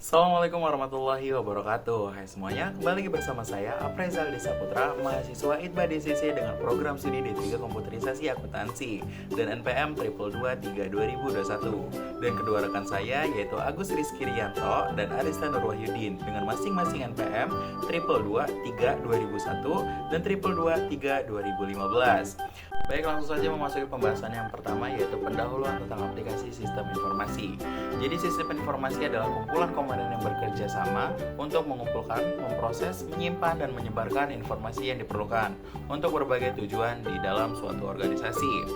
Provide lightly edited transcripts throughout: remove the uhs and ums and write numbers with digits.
Assalamualaikum warahmatullahi wabarakatuh. Hai semuanya, kembali lagi bersama saya Aprezal Desa Putra, mahasiswa ITBA DCC dengan program studi D3 Komputerisasi Akuntansi dan NPM 222 2021. Dan kedua rekan saya yaitu Agus Rizky Rianto dan Arista Nur Wahyudin dengan masing-masing NPM 222 2001 dan 222 2015. Baik, langsung saja memasuki pembahasan yang pertama yaitu pendahuluan tentang aplikasi sistem informasi. Jadi sistem informasi adalah kumpulan komponen yang bekerja sama untuk mengumpulkan, memproses, menyimpan, dan menyebarkan informasi yang diperlukan untuk berbagai tujuan di dalam suatu organisasi.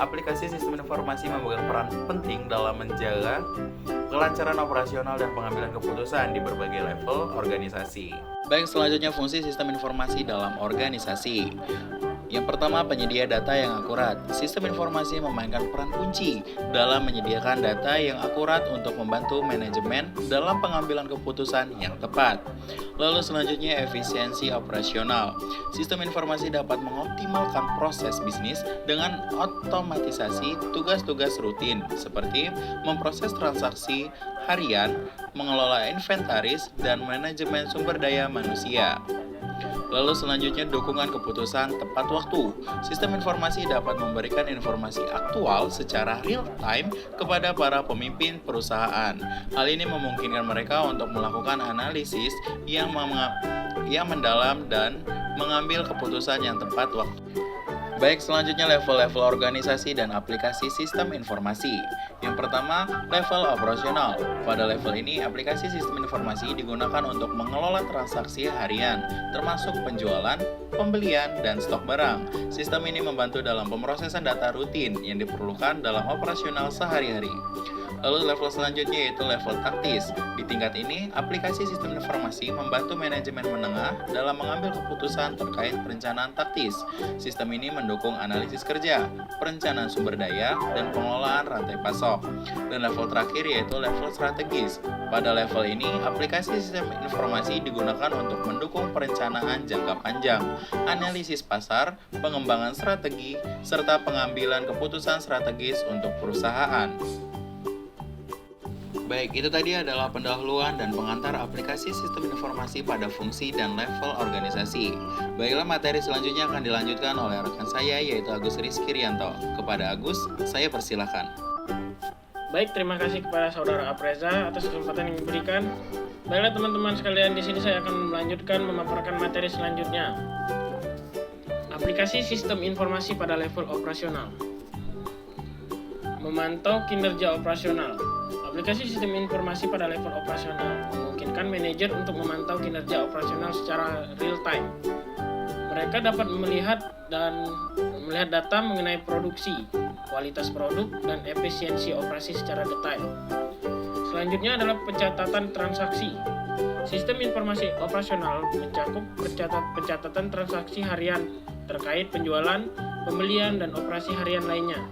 Aplikasi sistem informasi memegang peran penting dalam menjaga kelancaran operasional dan pengambilan keputusan di berbagai level organisasi. Baik, selanjutnya fungsi sistem informasi dalam organisasi. Yang pertama, penyedia data yang akurat. Sistem informasi memainkan peran kunci dalam menyediakan data yang akurat untuk membantu manajemen dalam pengambilan keputusan yang tepat. Lalu selanjutnya, efisiensi operasional. Sistem informasi dapat mengoptimalkan proses bisnis dengan otomatisasi tugas-tugas rutin seperti memproses transaksi harian, mengelola inventaris, dan manajemen sumber daya manusia. Lalu selanjutnya, dukungan keputusan tepat waktu. Sistem informasi dapat memberikan informasi aktual secara real time kepada para pemimpin perusahaan. Hal ini memungkinkan mereka untuk melakukan analisis yang mendalam dan mengambil keputusan yang tepat waktu. Baik, selanjutnya level-level organisasi dan aplikasi sistem informasi. Yang pertama, level operasional. Pada level ini, aplikasi sistem informasi digunakan untuk mengelola transaksi harian, termasuk penjualan, pembelian, dan stok barang. Sistem ini membantu dalam pemrosesan data rutin yang diperlukan dalam operasional sehari-hari. Lalu level selanjutnya yaitu level taktis. Di tingkat ini, aplikasi sistem informasi membantu manajemen menengah dalam mengambil keputusan terkait perencanaan taktis. Sistem ini mendukung analisis kerja, perencanaan sumber daya, dan pengelolaan rantai pasok. Dan level terakhir yaitu level strategis. Pada level ini, aplikasi sistem informasi digunakan untuk mendukung perencanaan jangka panjang, analisis pasar, pengembangan strategi, serta pengambilan keputusan strategis untuk perusahaan. Baik, itu tadi adalah pendahuluan dan pengantar aplikasi sistem informasi pada fungsi dan level organisasi. Baiklah, materi selanjutnya akan dilanjutkan oleh rekan saya yaitu Agus Rizky Rianto. Kepada Agus, saya persilahkan. Baik, terima kasih kepada Saudara Apreza atas kesempatan yang diberikan. Baiklah teman-teman sekalian, di sini saya akan melanjutkan memaparkan materi selanjutnya. Aplikasi sistem informasi pada level operasional. Memantau kinerja operasional. Aplikasi sistem informasi pada level operasional memungkinkan manajer untuk memantau kinerja operasional secara real time. Mereka dapat melihat data mengenai produksi, kualitas produk, dan efisiensi operasi secara detail. Selanjutnya adalah pencatatan transaksi. Sistem informasi operasional mencakup pencatatan transaksi harian terkait penjualan, pembelian, dan operasi harian lainnya.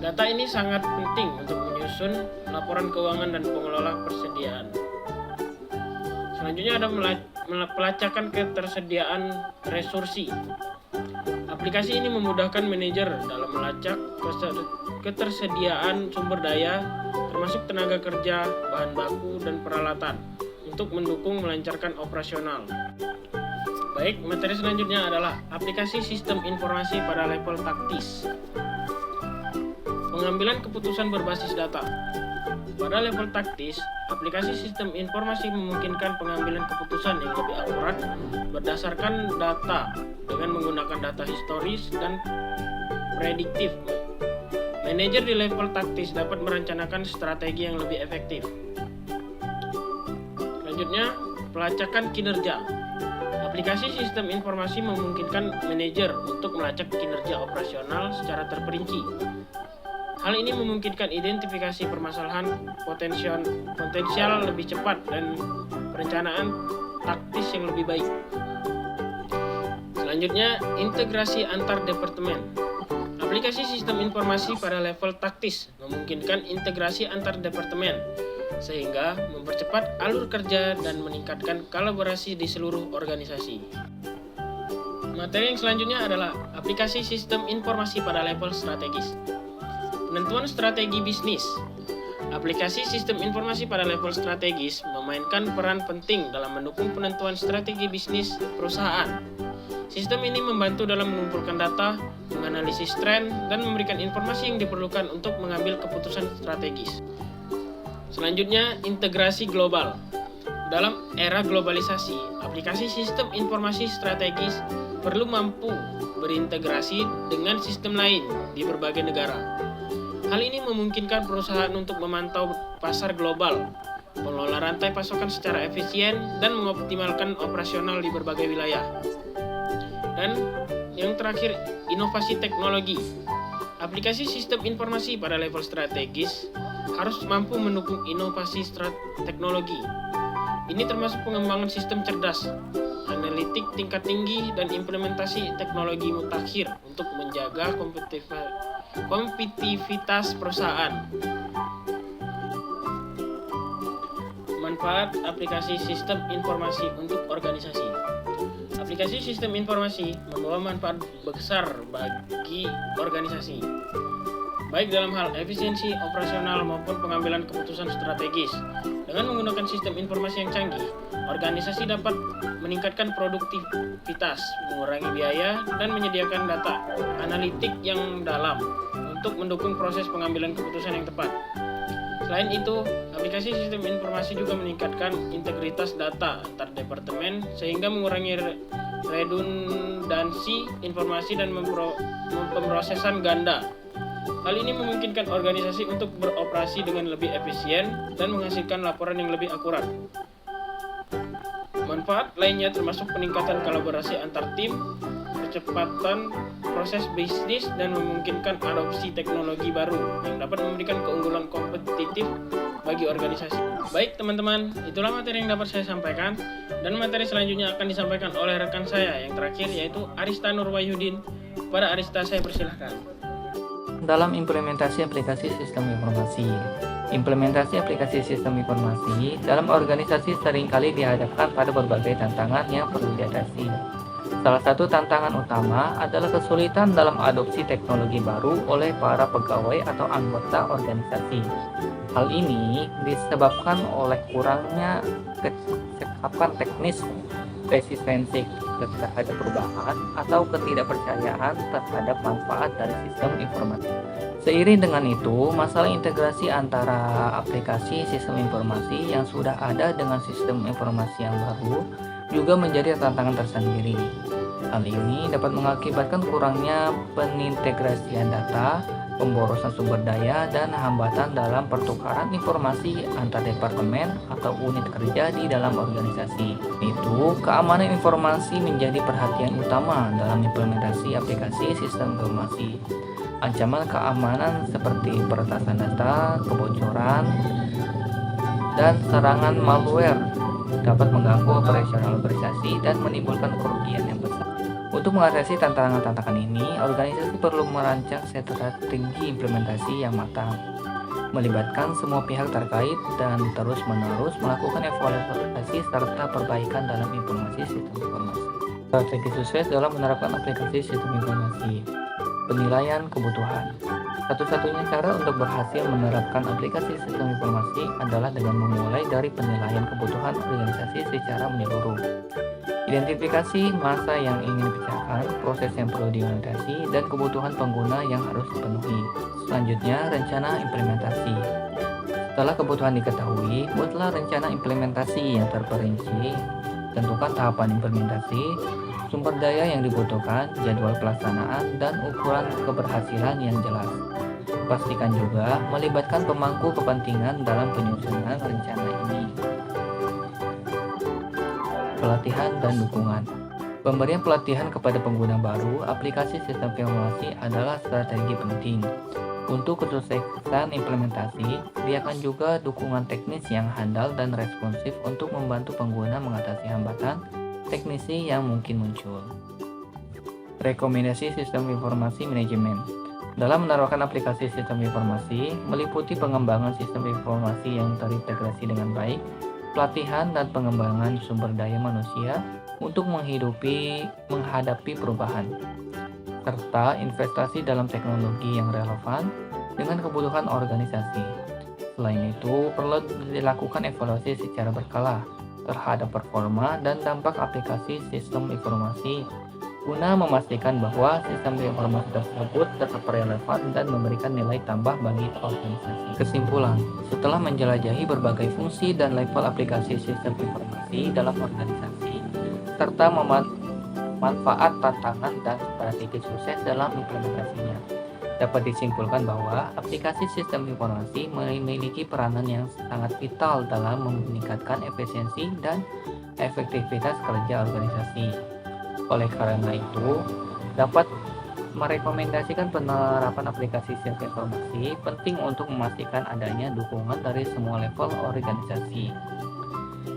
Data ini sangat penting untuk menyusun laporan keuangan dan pengelola persediaan. Selanjutnya ada pelacakan ketersediaan resursi. Aplikasi ini memudahkan manajer dalam melacak ketersediaan sumber daya, termasuk tenaga kerja, bahan baku, dan peralatan, untuk mendukung melancarkan operasional. Baik, materi selanjutnya adalah aplikasi sistem informasi pada level taktis. Pengambilan keputusan berbasis data. Pada level taktis, aplikasi sistem informasi memungkinkan pengambilan keputusan yang lebih akurat berdasarkan data dengan menggunakan data historis dan prediktif. Manajer di level taktis dapat merencanakan strategi yang lebih efektif. Selanjutnya, pelacakan kinerja. Aplikasi sistem informasi memungkinkan manajer untuk melacak kinerja operasional secara terperinci. Hal ini memungkinkan identifikasi permasalahan potensial lebih cepat dan perencanaan taktis yang lebih baik. Selanjutnya, integrasi antar departemen. Aplikasi sistem informasi pada level taktis memungkinkan integrasi antar departemen, sehingga mempercepat alur kerja dan meningkatkan kolaborasi di seluruh organisasi. Materi yang selanjutnya adalah aplikasi sistem informasi pada level strategis. Penentuan strategi bisnis. Aplikasi sistem informasi pada level strategis memainkan peran penting dalam mendukung penentuan strategi bisnis perusahaan. Sistem ini membantu dalam mengumpulkan data, menganalisis tren, dan memberikan informasi yang diperlukan untuk mengambil keputusan strategis. Selanjutnya, integrasi global. Dalam era globalisasi, aplikasi sistem informasi strategis perlu mampu berintegrasi dengan sistem lain di berbagai negara. Hal ini memungkinkan perusahaan untuk memantau pasar global, mengelola rantai pasokan secara efisien, dan mengoptimalkan operasional di berbagai wilayah. Dan yang terakhir, inovasi teknologi. Aplikasi sistem informasi pada level strategis harus mampu mendukung inovasi teknologi. Ini termasuk pengembangan sistem cerdas, analitik tingkat tinggi, dan implementasi teknologi mutakhir untuk menjaga kompetitivitas perusahaan. Manfaat aplikasi sistem informasi untuk organisasi. Aplikasi sistem informasi membawa manfaat besar bagi organisasi, baik dalam hal efisiensi operasional maupun pengambilan keputusan strategis. Dengan menggunakan sistem informasi yang canggih, organisasi dapat meningkatkan produktivitas, mengurangi biaya, dan menyediakan data analitik yang dalam untuk mendukung proses pengambilan keputusan yang tepat. Selain itu, aplikasi sistem informasi juga meningkatkan integritas data antar departemen sehingga mengurangi redundansi informasi dan pemrosesan ganda. Hal ini memungkinkan organisasi untuk beroperasi dengan lebih efisien dan menghasilkan laporan yang lebih akurat. Manfaat lainnya termasuk peningkatan kolaborasi antar tim, percepatan proses bisnis, dan memungkinkan adopsi teknologi baru yang dapat memberikan keunggulan kompetitif bagi organisasi. Baik teman-teman, itulah materi yang dapat saya sampaikan, dan materi selanjutnya akan disampaikan oleh rekan saya yang terakhir, yaitu Arista Nurwahyudin. Kepada Arista saya persilahkan. Dalam implementasi aplikasi sistem informasi. Implementasi aplikasi sistem informasi dalam organisasi seringkali dihadapkan pada berbagai tantangan yang perlu diatasi. Salah satu tantangan utama adalah kesulitan dalam adopsi teknologi baru oleh para pegawai atau anggota organisasi. Hal ini disebabkan oleh kurangnya kecakapan teknis, resistensi terhadap perubahan, atau ketidakpercayaan terhadap manfaat dari sistem informasi. Seiring dengan itu, masalah integrasi antara aplikasi sistem informasi yang sudah ada dengan sistem informasi yang baru juga menjadi tantangan tersendiri. Hal ini dapat mengakibatkan kurangnya penintegrasian data, pemborosan sumber daya, dan hambatan dalam pertukaran informasi antar departemen atau unit kerja di dalam organisasi. Itu, keamanan informasi menjadi perhatian utama dalam implementasi aplikasi sistem informasi. Ancaman keamanan seperti peretasan data, kebocoran, dan serangan malware dapat mengganggu operasional organisasi dan menimbulkan kerugian yang besar. Untuk mengatasi tantangan-tantangan ini, organisasi perlu merancang strategi implementasi yang matang, melibatkan semua pihak terkait, dan terus-menerus melakukan evaluasi serta perbaikan dalam implementasi sistem informasi. Strategi sukses dalam menerapkan aplikasi sistem informasi. Penilaian kebutuhan. Satu-satunya cara untuk berhasil menerapkan aplikasi sistem informasi adalah dengan memulai dari penilaian kebutuhan organisasi secara menyeluruh. Identifikasi masa yang ingin dipecahkan, proses yang perlu diorientasi, dan kebutuhan pengguna yang harus dipenuhi. Selanjutnya, rencana implementasi. Setelah kebutuhan diketahui, buatlah rencana implementasi yang terperinci. Tentukan tahapan implementasi, sumber daya yang dibutuhkan, jadwal pelaksanaan, dan ukuran keberhasilan yang jelas. Pastikan juga melibatkan pemangku kepentingan dalam penyusunan rencana ini. Pelatihan dan dukungan. Pemberian pelatihan kepada pengguna baru aplikasi sistem informasi adalah strategi penting. Untuk kesuksesan implementasi, sediakan juga dukungan teknis yang handal dan responsif untuk membantu pengguna mengatasi hambatan teknisi yang mungkin muncul. Rekomendasi sistem informasi manajemen. Dalam menerapkan aplikasi sistem informasi, meliputi pengembangan sistem informasi yang terintegrasi dengan baik, pelatihan dan pengembangan sumber daya manusia untuk menghadapi perubahan, serta investasi dalam teknologi yang relevan dengan kebutuhan organisasi. Selain itu, perlu dilakukan evaluasi secara berkala terhadap performa dan dampak aplikasi sistem informasi guna memastikan bahwa sistem informasi tersebut tetap relevan dan memberikan nilai tambah bagi organisasi. Kesimpulan, setelah menjelajahi berbagai fungsi dan level aplikasi sistem informasi dalam organisasi, serta manfaat, tantangan, dan strategi sukses dalam implementasinya, dapat disimpulkan bahwa aplikasi sistem informasi memiliki peranan yang sangat vital dalam meningkatkan efisiensi dan efektivitas kerja organisasi. Oleh karena itu, dapat merekomendasikan penerapan aplikasi sistem informasi penting untuk memastikan adanya dukungan dari semua level organisasi.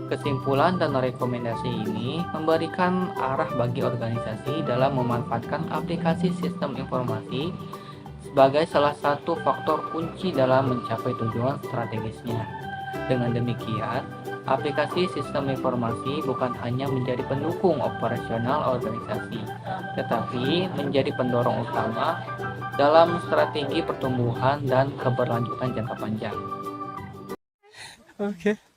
Kesimpulan dan rekomendasi ini memberikan arah bagi organisasi dalam memanfaatkan aplikasi sistem informasi sebagai salah satu faktor kunci dalam mencapai tujuan strategisnya. Dengan demikian, aplikasi sistem informasi bukan hanya menjadi pendukung operasional organisasi, tetapi menjadi pendorong utama dalam strategi pertumbuhan dan keberlanjutan jangka panjang. Oke.